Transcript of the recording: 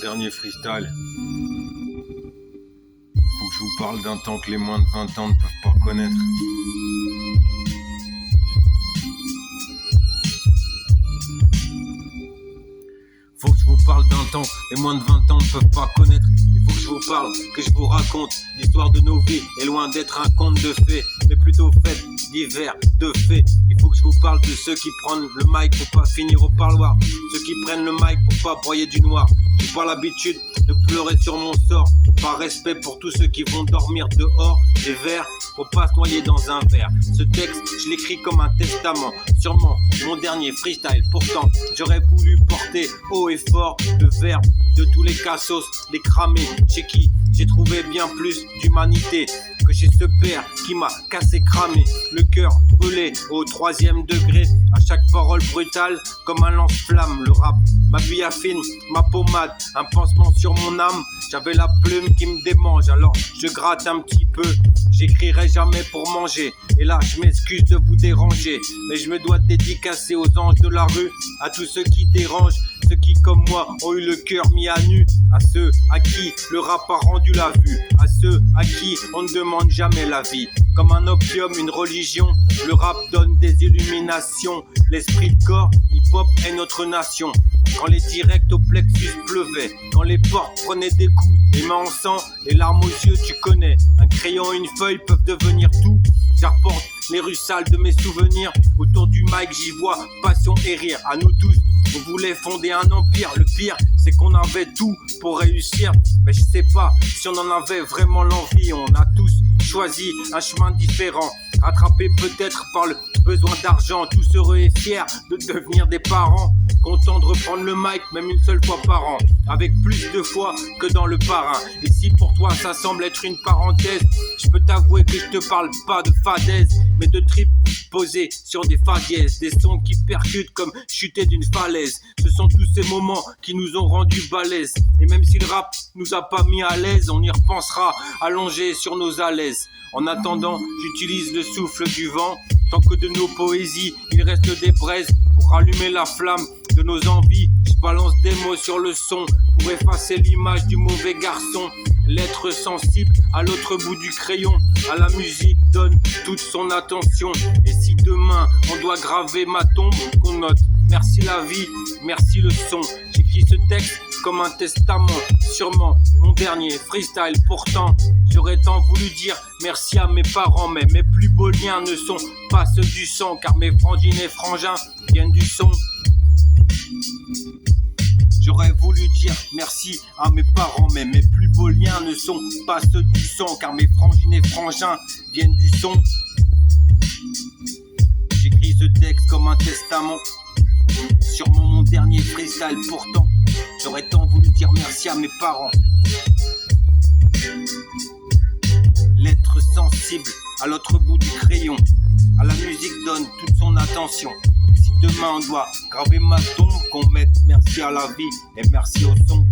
dernier freestyle. Faut que je vous parle d'un temps que les moins de 20 ans ne peuvent pas connaître. Faut que je vous parle d'un temps les moins de 20 ans ne peuvent pas connaître. Il faut que je vous parle, que je vous raconte l'histoire de nos vies est loin d'être un conte de fées, mais plutôt faite divers, de faits. Il faut que je vous parle de ceux qui prennent le mic pour pas finir au parloir, ceux qui prennent le mic pour pas broyer du noir. J'ai pas l'habitude de pleurer sur mon sort, par respect pour tous ceux qui vont dormir dehors, des vers pour pas se noyer dans un verre. Ce texte, je l'écris comme un testament, sûrement mon dernier freestyle. Pourtant, j'aurais voulu porter haut et fort le verbe de tous les cassos, les cramés, chez qui j'ai trouvé bien plus d'humanité que chez ce père qui m'a cassé, cramé, le cœur brûlé au 3e degré, à chaque parole brutale comme un lance-flamme. Le rap, ma biafine, ma pommade, un pansement sur mon âme. J'avais la plume qui me démange, alors je gratte un petit peu. J'écrirai jamais pour manger, et là je m'excuse de vous déranger, mais je me dois dédicacer aux anges de la rue, à tous ceux qui dérangent, ceux qui comme moi ont eu le cœur mis à nu, à ceux à qui le rap a rendu la vue, à ceux à qui on ne demande jamais la vie. Comme un opium, une religion, le rap donne des illuminations. L'esprit de corps, hip-hop est notre nation. Quand les directs au plexus pleuvaient, quand les portes prenaient des coups, les mains en sang, les larmes aux yeux, tu connais. Un crayon et une feuille peuvent devenir tout. J'apporte les rues sales de mes souvenirs. Autour du mic, j'y vois passion et rire. À nous tous, on voulait fonder un empire. Le pire, c'est qu'on avait tout pour réussir. Mais je sais pas si on en avait vraiment l'envie. On a tous choisi un chemin différent, attrapé peut-être par le besoin d'argent, tous heureux et fiers de devenir des parents, contents de reprendre le mic même une seule fois par an, avec plus de foi que dans le parrain. Et si pour toi ça semble être une parenthèse, je peux t'avouer que je te parle pas de fadaise, mais de tripes posées sur des fa dièses, des sons qui percutent comme chuter d'une falaise. Ce sont tous ces moments qui nous ont rendus balèzes, et même si le rap nous a pas mis à l'aise, on y repensera allongé sur nos alaises. En attendant, j'utilise le souffle du vent, tant que de nos poésies, il reste des braises pour rallumer la flamme de nos envies. Je balance des mots sur le son pour effacer l'image du mauvais garçon. L'être sensible à l'autre bout du crayon, à la musique donne toute son attention. Et si demain on doit graver ma tombe, qu'on note merci la vie, merci le son. J'écris ce texte comme un testament, sûrement mon dernier freestyle. Pourtant, j'aurais tant voulu dire merci à mes parents, mais mes plus beaux liens ne sont pas ceux du sang, car mes frangines et frangins viennent du son. J'aurais voulu dire merci à mes parents, mais mes plus beaux liens ne sont pas ceux du sang, car mes frangines et frangins viennent du son. J'écris ce texte comme un testament, sûrement mon dernier freestyle. Pourtant, j'aurais tant voulu dire merci à mes parents. L'être sensible à l'autre bout du crayon, à la musique donne toute son attention. Et si demain on doit graver ma tombe, qu'on mette merci à la vie et merci au son.